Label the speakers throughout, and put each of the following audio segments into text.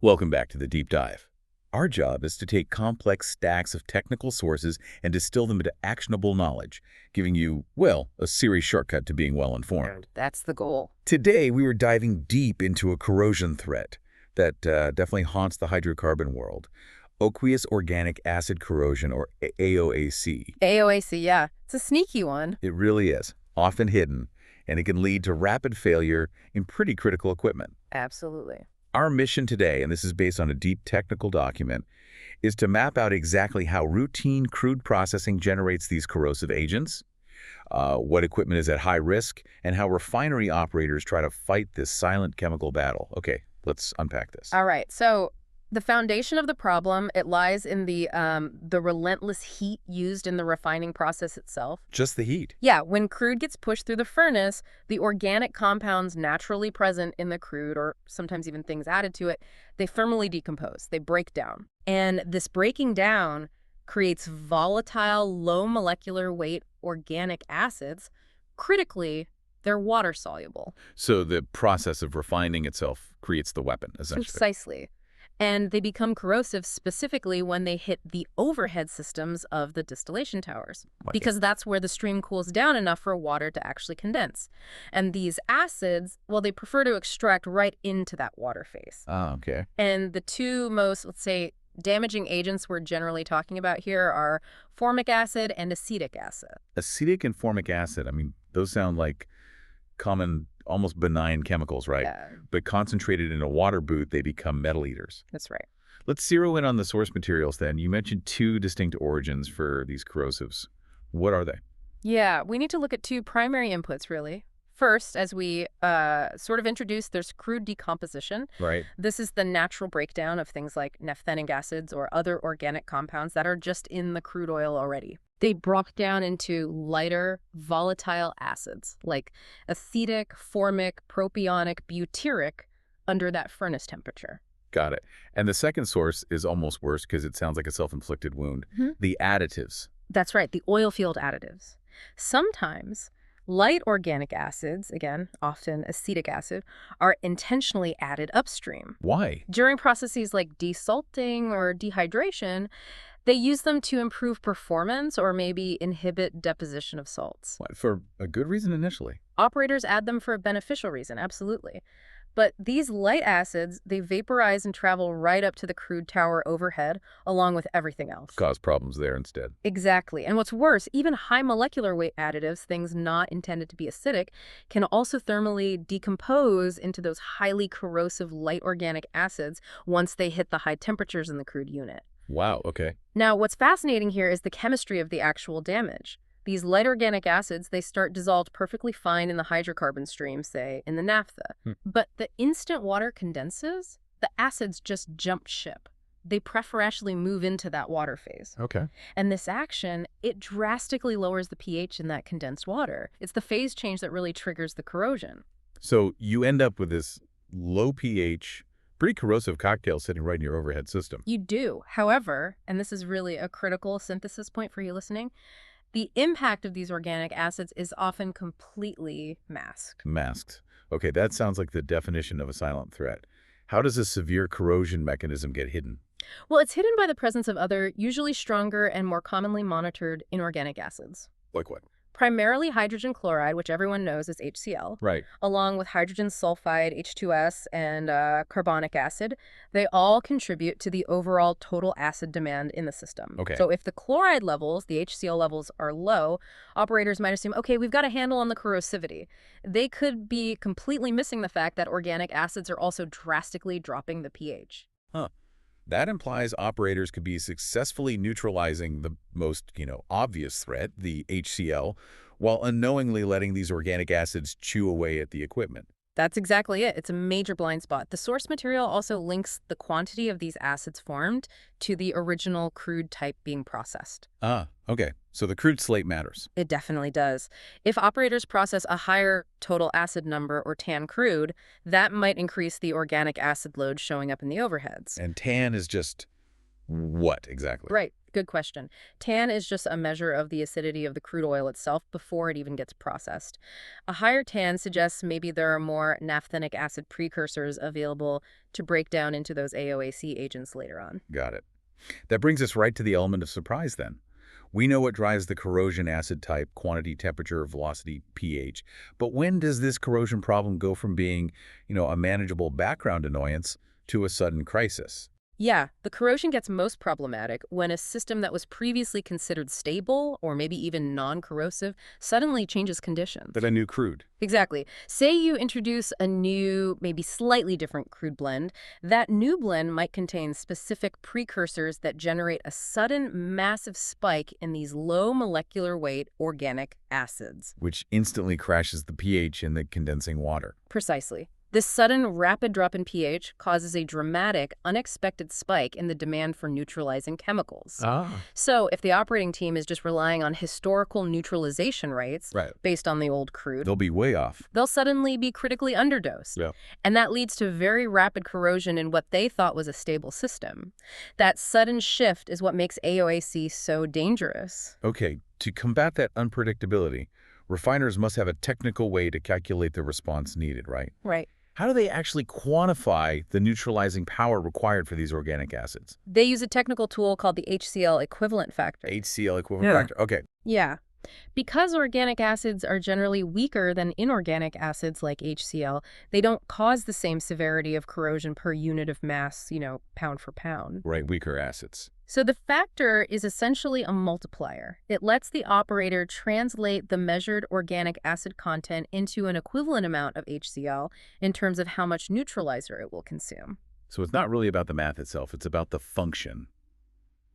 Speaker 1: Welcome back to the Deep Dive. Our job is to take complex stacks of technical sources and distill them into actionable knowledge, giving you, well, a serious shortcut to being well-informed.
Speaker 2: That's the goal.
Speaker 1: Today, we were diving deep into a corrosion threat that definitely haunts the hydrocarbon world. Aqueous organic acid corrosion, or AOAC.
Speaker 2: AOAC, yeah. It's a sneaky one.
Speaker 1: It really is, often hidden, and it can lead to rapid failure in pretty critical equipment.
Speaker 2: Absolutely.
Speaker 1: Our mission today, and this is based on a deep technical document, is to map out exactly how routine crude processing generates these corrosive agents, what equipment is at high risk, and how refinery operators try to fight this silent chemical battle. Okay, let's unpack this.
Speaker 2: All right. So the foundation of the problem, it lies in the relentless heat used in the refining process itself.
Speaker 1: Just the heat.
Speaker 2: Yeah, when crude gets pushed through the furnace, the organic compounds naturally present in the crude, or sometimes even things added to it, they thermally decompose, they break down. And this breaking down creates volatile, low molecular weight organic acids. Critically, they're water soluble.
Speaker 1: So the process of refining itself creates the weapon, essentially.
Speaker 2: Precisely. And they become corrosive specifically when they hit the overhead systems of the distillation towers, because that's where the stream cools down enough for water to actually condense. And these acids, well, they prefer to extract right into that water phase.
Speaker 1: Ah, okay.
Speaker 2: And the two most, let's say, damaging agents we're generally talking about here are formic acid and acetic acid.
Speaker 1: Acetic and formic acid, I mean, those sound like common, almost benign chemicals, right?
Speaker 2: Yeah.
Speaker 1: But concentrated in a water boot, they become metal eaters.
Speaker 2: That's right.
Speaker 1: Let's zero in on the source materials then. You mentioned two distinct origins for these corrosives. What are they?
Speaker 2: Yeah, we need to look at two primary inputs, really. First, as we sort of introduced, there's crude decomposition.
Speaker 1: Right.
Speaker 2: This is the natural breakdown of things like naphthenic acids or other organic compounds that are just in the crude oil already. They broke down into lighter, volatile acids like acetic, formic, propionic, butyric under that furnace temperature.
Speaker 1: Got it. And the second source is almost worse because it sounds like a self-inflicted wound. The additives.
Speaker 2: That's right, the oil field additives. Sometimes light organic acids, again, often acetic acid, are intentionally added upstream.
Speaker 1: Why?
Speaker 2: During processes like desalting or dehydration, they use them to improve performance or maybe inhibit deposition of salts.
Speaker 1: What, for a good reason initially?
Speaker 2: Operators add them for a beneficial reason, absolutely. But these light acids, they vaporize and travel right up to the crude tower overhead, along with everything else.
Speaker 1: Cause problems there instead.
Speaker 2: Exactly. And what's worse, even high molecular weight additives, things not intended to be acidic, can also thermally decompose into those highly corrosive light organic acids once they hit the high temperatures in the crude unit.
Speaker 1: Wow, okay.
Speaker 2: Now, what's fascinating here is the chemistry of the actual damage. These light organic acids, they start dissolved perfectly fine in the hydrocarbon stream, say, in the naphtha. But the instant water condenses, the acids just jump ship. They preferentially move into that water phase.
Speaker 1: Okay.
Speaker 2: And this action, it drastically lowers the pH in that condensed water. It's the phase change that really triggers the corrosion.
Speaker 1: So you end up with this low pH, pretty corrosive cocktail sitting right in your overhead system.
Speaker 2: You do. However, and this is really a critical synthesis point for you listening, the impact of these organic acids is often completely masked.
Speaker 1: Masked. Okay, that sounds like the definition of a silent threat. How does a severe corrosion mechanism get hidden?
Speaker 2: Well, it's hidden by the presence of other, usually stronger and more commonly monitored inorganic acids.
Speaker 1: Like what?
Speaker 2: Primarily hydrogen chloride, which everyone knows is HCl,
Speaker 1: Right.
Speaker 2: along with hydrogen sulfide, H2S, and carbonic acid. They all contribute to the overall total acid demand in the system.
Speaker 1: Okay.
Speaker 2: So if the chloride levels, the HCl levels, are low, operators might assume, okay, we've got a handle on the corrosivity. They could be completely missing the fact that organic acids are also drastically dropping the pH.
Speaker 1: Huh. That implies operators could be successfully neutralizing the most, obvious threat, the HCl, while unknowingly letting these organic acids chew away at the equipment.
Speaker 2: That's exactly it. It's a major blind spot. The source material also links the quantity of these acids formed to the original crude type being processed.
Speaker 1: Ah, okay. So the crude slate matters.
Speaker 2: It definitely does. If operators process a higher total acid number or TAN crude, that might increase the organic acid load showing up in the overheads.
Speaker 1: And TAN is just what exactly?
Speaker 2: Right. Good question. TAN is just a measure of the acidity of the crude oil itself before it even gets processed. A higher TAN suggests maybe there are more naphthenic acid precursors available to break down into those AOAC agents later on.
Speaker 1: Got it. That brings us right to the element of surprise then. We know what drives the corrosion acid type, quantity, temperature, velocity, pH. But when does this corrosion problem go from being, a manageable background annoyance to a sudden crisis?
Speaker 2: Yeah, the corrosion gets most problematic when a system that was previously considered stable or maybe even non-corrosive suddenly changes conditions.
Speaker 1: That a new crude.
Speaker 2: Exactly. Say you introduce a new, maybe slightly different crude blend. That new blend might contain specific precursors that generate a sudden massive spike in these low molecular weight organic acids.
Speaker 1: Which instantly crashes the pH in the condensing water.
Speaker 2: Precisely. This sudden, rapid drop in pH causes a dramatic, unexpected spike in the demand for neutralizing chemicals. So if the operating team is just relying on historical neutralization rates based on the old crude,
Speaker 1: They'll be way off.
Speaker 2: they'll suddenly be critically underdosed.
Speaker 1: Yeah.
Speaker 2: And that leads to very rapid corrosion in what they thought was a stable system. That sudden shift is what makes AOAC so dangerous.
Speaker 1: Okay, to combat that unpredictability, refiners must have a technical way to calculate the response needed, right?
Speaker 2: Right.
Speaker 1: How do they actually quantify the neutralizing power required for these organic acids?
Speaker 2: They use a technical tool called the HCl equivalent factor.
Speaker 1: HCl equivalent factor. Okay.
Speaker 2: Yeah. Because organic acids are generally weaker than inorganic acids like HCl, they don't cause the same severity of corrosion per unit of mass, pound for pound.
Speaker 1: Right, weaker acids.
Speaker 2: So the factor is essentially a multiplier. It lets the operator translate the measured organic acid content into an equivalent amount of HCl in terms of how much neutralizer it will consume.
Speaker 1: So it's not really about the math itself, it's about the function,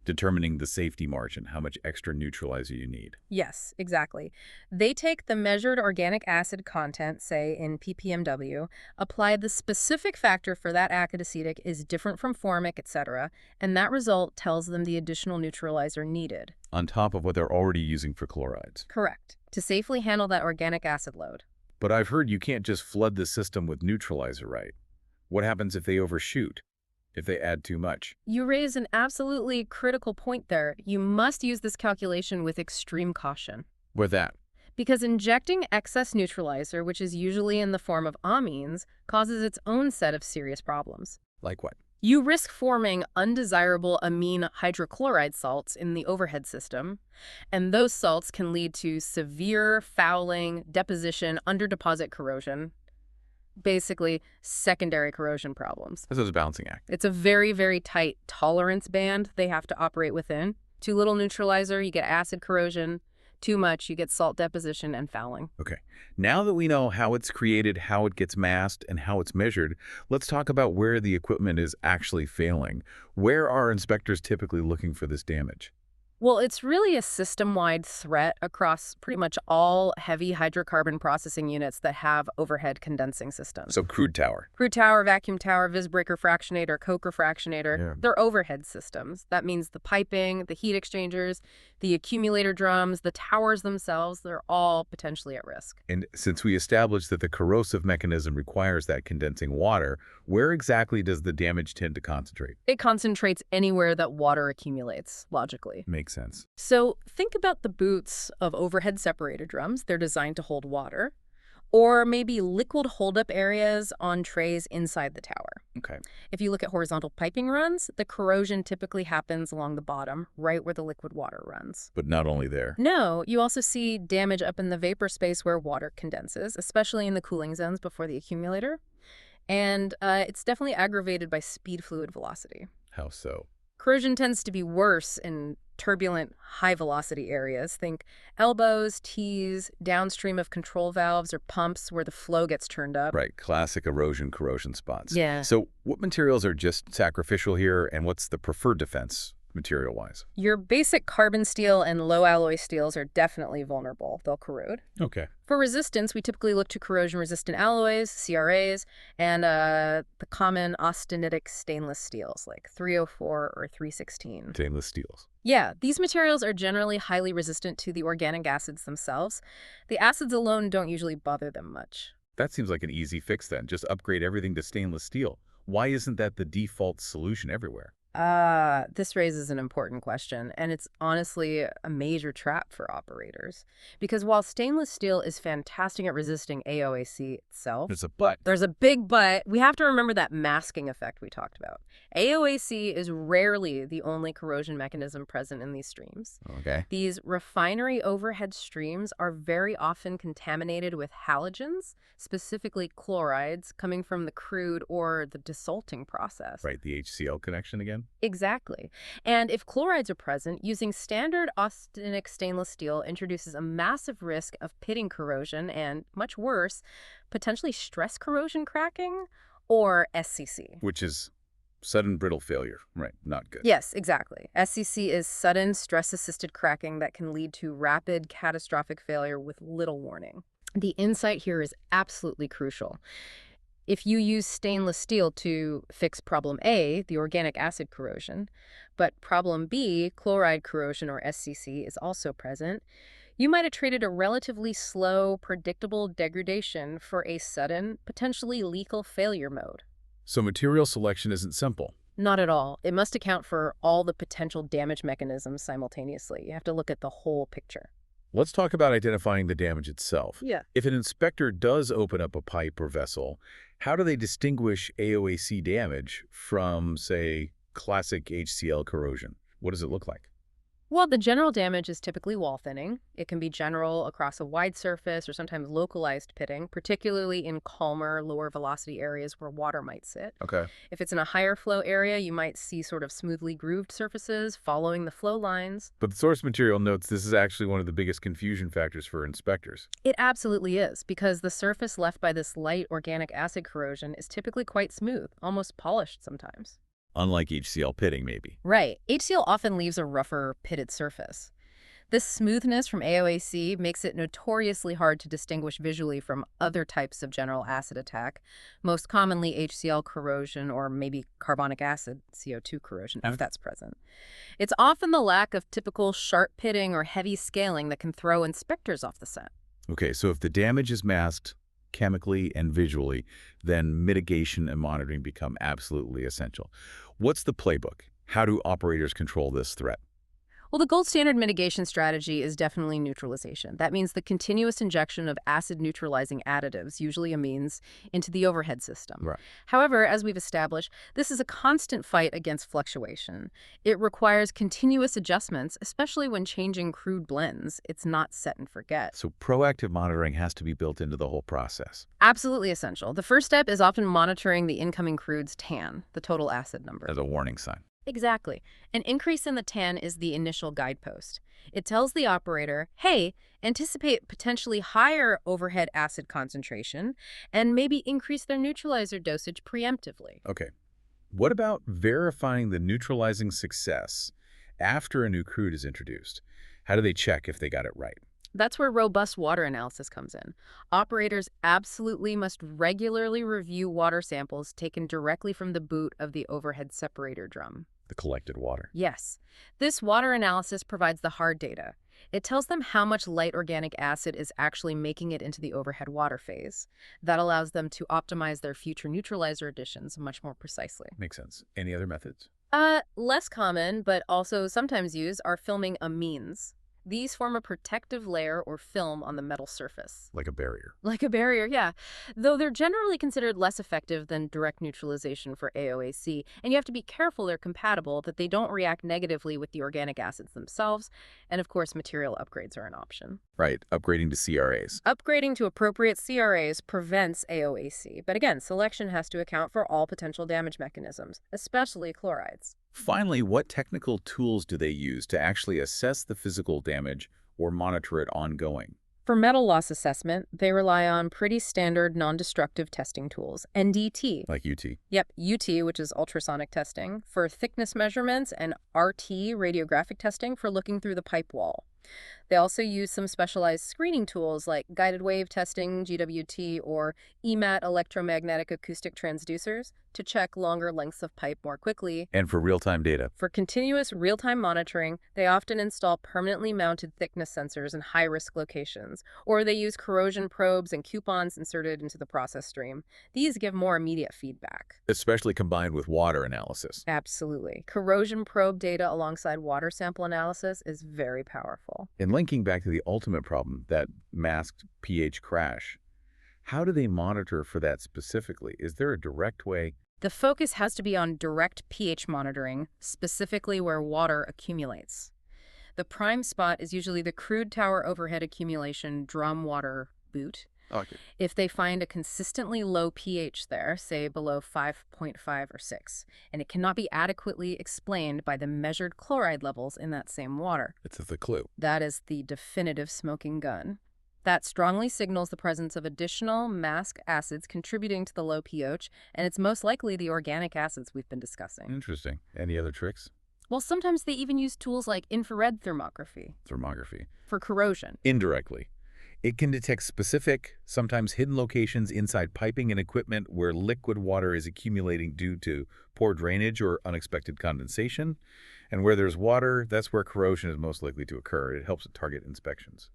Speaker 1: determining the safety margin, how much extra neutralizer you need.
Speaker 2: Yes, exactly. They take the measured organic acid content, say in ppmw, apply the specific factor for that acetic is different from formic, etc., and that result tells them the additional neutralizer needed.
Speaker 1: On top of what they're already using for chlorides.
Speaker 2: Correct. To safely handle that organic acid load.
Speaker 1: But I've heard you can't just flood the system with neutralizer, right? What happens if they overshoot? If they add too much?
Speaker 2: You raise an absolutely critical point there. You must use this calculation with extreme caution.
Speaker 1: With that?
Speaker 2: Because injecting excess neutralizer, which is usually in the form of amines, causes its own set of serious problems.
Speaker 1: Like what?
Speaker 2: You risk forming undesirable amine hydrochloride salts in the overhead system, and those salts can lead to severe fouling, deposition, underdeposit corrosion, basically secondary corrosion problems.
Speaker 1: This is a balancing act.
Speaker 2: It's a very, very tight tolerance band they have to operate within. Too little neutralizer, you get acid corrosion. Too much, you get salt deposition and fouling.
Speaker 1: Okay. Now that we know how it's created, how it gets masked, and how it's measured, let's talk about where the equipment is actually failing. Where are inspectors typically looking for this damage?
Speaker 2: Well, it's really a system-wide threat across pretty much all heavy hydrocarbon processing units that have overhead condensing systems.
Speaker 1: So crude tower.
Speaker 2: Crude tower, vacuum tower, visbreaker fractionator, coker fractionator, they're overhead systems. That means the piping, the heat exchangers, the accumulator drums, the towers themselves, they're all potentially at risk.
Speaker 1: And since we established that the corrosive mechanism requires that condensing water, where exactly does the damage tend to concentrate?
Speaker 2: It concentrates anywhere that water accumulates, logically.
Speaker 1: Makes sense.
Speaker 2: So think about the boots of overhead separator drums. They're designed to hold water. Or maybe liquid holdup areas on trays inside the tower.
Speaker 1: Okay.
Speaker 2: If you look at horizontal piping runs, the corrosion typically happens along the bottom, right where the liquid water runs.
Speaker 1: But not only there.
Speaker 2: No, you also see damage up in the vapor space where water condenses, especially in the cooling zones before the accumulator. And it's definitely aggravated by speed fluid velocity.
Speaker 1: How so?
Speaker 2: Corrosion tends to be worse in turbulent, high-velocity areas. Think elbows, T's, downstream of control valves or pumps where the flow gets turned up.
Speaker 1: Right, classic erosion corrosion spots.
Speaker 2: Yeah.
Speaker 1: So what materials are just sacrificial here, and what's the preferred defense material-wise?
Speaker 2: Your basic carbon steel and low-alloy steels are definitely vulnerable. They'll corrode.
Speaker 1: Okay.
Speaker 2: For resistance, we typically look to corrosion-resistant alloys, CRAs, and the common austenitic stainless steels like 304 or 316.
Speaker 1: Stainless steels.
Speaker 2: Yeah, these materials are generally highly resistant to the organic acids themselves. The acids alone don't usually bother them much.
Speaker 1: That seems like an easy fix then. Just upgrade everything to stainless steel. Why isn't that the default solution everywhere?
Speaker 2: This raises an important question, and it's honestly a major trap for operators. Because while stainless steel is fantastic at resisting AOAC itself,
Speaker 1: There's a but.
Speaker 2: there's a big but. We have to remember that masking effect we talked about. AOAC is rarely the only corrosion mechanism present in these streams.
Speaker 1: Okay.
Speaker 2: These refinery overhead streams are very often contaminated with halogens, specifically chlorides, coming from the crude or the desalting process.
Speaker 1: Right, the HCl connection again?
Speaker 2: Exactly. And if chlorides are present, using standard austenitic stainless steel introduces a massive risk of pitting corrosion and, much worse, potentially stress corrosion cracking or SCC.
Speaker 1: Which is sudden brittle failure. Right, not good.
Speaker 2: Yes, exactly. SCC is sudden stress-assisted cracking that can lead to rapid catastrophic failure with little warning. The insight here is absolutely crucial. If you use stainless steel to fix problem A, the organic acid corrosion, but problem B, chloride corrosion or SCC, is also present, you might have traded a relatively slow, predictable degradation for a sudden, potentially lethal failure mode.
Speaker 1: So material selection isn't simple.
Speaker 2: Not at all. It must account for all the potential damage mechanisms simultaneously. You have to look at the whole picture.
Speaker 1: Let's talk about identifying the damage itself.
Speaker 2: Yeah.
Speaker 1: If an inspector does open up a pipe or vessel, how do they distinguish AOAC damage from, say, classic HCl corrosion? What does it look like?
Speaker 2: Well, the general damage is typically wall thinning. It can be general across a wide surface or sometimes localized pitting, particularly in calmer, lower velocity areas where water might sit.
Speaker 1: Okay.
Speaker 2: If it's in a higher flow area, you might see sort of smoothly grooved surfaces following the flow lines.
Speaker 1: But the source material notes this is actually one of the biggest confusion factors for inspectors.
Speaker 2: It absolutely is, because the surface left by this light organic acid corrosion is typically quite smooth, almost polished sometimes.
Speaker 1: Unlike HCl pitting, maybe.
Speaker 2: Right. HCl often leaves a rougher, pitted surface. This smoothness from AOAC makes it notoriously hard to distinguish visually from other types of general acid attack, most commonly HCl corrosion or maybe carbonic acid, CO2 corrosion, if that's present. It's often the lack of typical sharp pitting or heavy scaling that can throw inspectors off the scent.
Speaker 1: Okay, so if the damage is masked chemically and visually, then mitigation and monitoring become absolutely essential. What's the playbook? How do operators control this threat?
Speaker 2: Well, the gold standard mitigation strategy is definitely neutralization. That means the continuous injection of acid-neutralizing additives, usually amines, into the overhead system.
Speaker 1: Right.
Speaker 2: However, as we've established, this is a constant fight against fluctuation. It requires continuous adjustments, especially when changing crude blends. It's not set and forget.
Speaker 1: So proactive monitoring has to be built into the whole process.
Speaker 2: Absolutely essential. The first step is often monitoring the incoming crude's TAN, the total acid number.
Speaker 1: As a warning sign.
Speaker 2: Exactly. An increase in the TAN is the initial guidepost. It tells the operator, hey, anticipate potentially higher overhead acid concentration and maybe increase their neutralizer dosage preemptively.
Speaker 1: Okay. What about verifying the neutralizing success after a new crude is introduced? How do they check if they got it right?
Speaker 2: That's where robust water analysis comes in. Operators absolutely must regularly review water samples taken directly from the boot of the overhead separator drum.
Speaker 1: The collected water.
Speaker 2: Yes. This water analysis provides the hard data. It tells them how much light organic acid is actually making it into the overhead water phase. That allows them to optimize their future neutralizer additions much more precisely.
Speaker 1: Makes sense. Any other methods?
Speaker 2: Less common, but also sometimes used, are filming amines. These form a protective layer or film on the metal surface.
Speaker 1: Like a barrier.
Speaker 2: Like a barrier, yeah. Though they're generally considered less effective than direct neutralization for AOAC, and you have to be careful they're compatible, that they don't react negatively with the organic acids themselves, and of course material upgrades are an option.
Speaker 1: Right, upgrading to CRAs.
Speaker 2: Upgrading to appropriate CRAs prevents AOAC, but again, selection has to account for all potential damage mechanisms, especially chlorides.
Speaker 1: Finally, what technical tools do they use to actually assess the physical damage or monitor it ongoing?
Speaker 2: For metal loss assessment, they rely on pretty standard non-destructive testing tools, NDT.
Speaker 1: Like UT.
Speaker 2: Yep, UT, which is ultrasonic testing, for thickness measurements, and RT, radiographic testing, for looking through the pipe wall. They also use some specialized screening tools like guided wave testing, GWT, or EMAT electromagnetic acoustic transducers to check longer lengths of pipe more quickly.
Speaker 1: And for real-time data.
Speaker 2: For continuous real-time monitoring, they often install permanently mounted thickness sensors in high-risk locations, or they use corrosion probes and coupons inserted into the process stream. These give more immediate feedback.
Speaker 1: Especially combined with water analysis.
Speaker 2: Absolutely. Corrosion probe data alongside water sample analysis is very powerful.
Speaker 1: And linking back to the ultimate problem, that masked pH crash, how do they monitor for that specifically? Is there a direct way?
Speaker 2: The focus has to be on direct pH monitoring, specifically where water accumulates. The prime spot is usually the crude tower overhead accumulation drum water boot.
Speaker 1: Okay.
Speaker 2: If they find a consistently low pH there, say below 5.5 or 6, and it cannot be adequately explained by the measured chloride levels in that same water,
Speaker 1: It's the clue.
Speaker 2: that is the definitive smoking gun. That strongly signals the presence of additional mask acids contributing to the low pH, and it's most likely the organic acids we've been discussing.
Speaker 1: Interesting. Any other tricks?
Speaker 2: Well, sometimes they even use tools like infrared thermography
Speaker 1: Thermography.
Speaker 2: for corrosion.
Speaker 1: Indirectly. It can detect specific, sometimes hidden locations inside piping and equipment where liquid water is accumulating due to poor drainage or unexpected condensation. And where there's water, that's where corrosion is most likely to occur. It helps target inspections.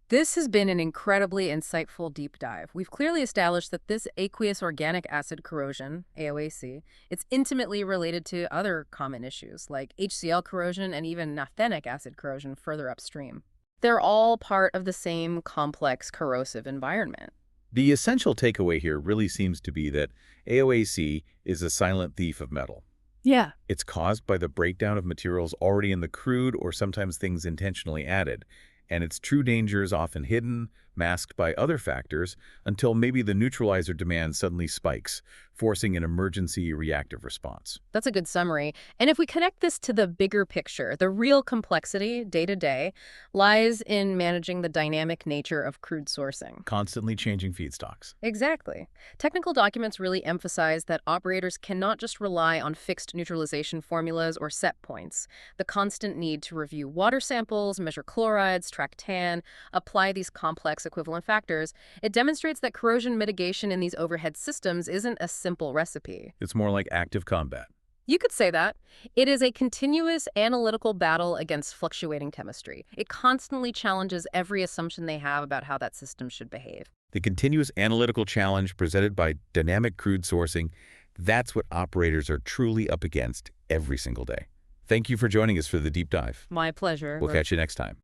Speaker 2: This has been an incredibly insightful deep dive. We've clearly established that this aqueous organic acid corrosion, AOAC, it's intimately related to other common issues like HCl corrosion and even naphthenic acid corrosion further upstream. They're all part of the same complex corrosive environment.
Speaker 1: The essential takeaway here really seems to be that AOAC is a silent thief of metal.
Speaker 2: Yeah.
Speaker 1: It's caused by the breakdown of materials already in the crude or sometimes things intentionally added. And its true danger is often hidden, masked by other factors, until maybe the neutralizer demand suddenly spikes, forcing an emergency reactive response.
Speaker 2: That's a good summary. And if we connect this to the bigger picture, the real complexity, day to day, lies in managing the dynamic nature of crude sourcing.
Speaker 1: Constantly changing feedstocks.
Speaker 2: Exactly. Technical documents really emphasize that operators cannot just rely on fixed neutralization formulas or set points. The constant need to review water samples, measure chlorides, track TAN, apply these complex equivalent factors, it demonstrates that corrosion mitigation in these overhead systems isn't a simple recipe.
Speaker 1: It's more like active combat.
Speaker 2: You could say that. It is a continuous analytical battle against fluctuating chemistry. It constantly challenges every assumption they have about how that system should behave.
Speaker 1: The continuous analytical challenge presented by dynamic crude sourcing, that's what operators are truly up against every single day. Thank you for joining us for the deep dive.
Speaker 2: My pleasure.
Speaker 1: We'll catch you next time.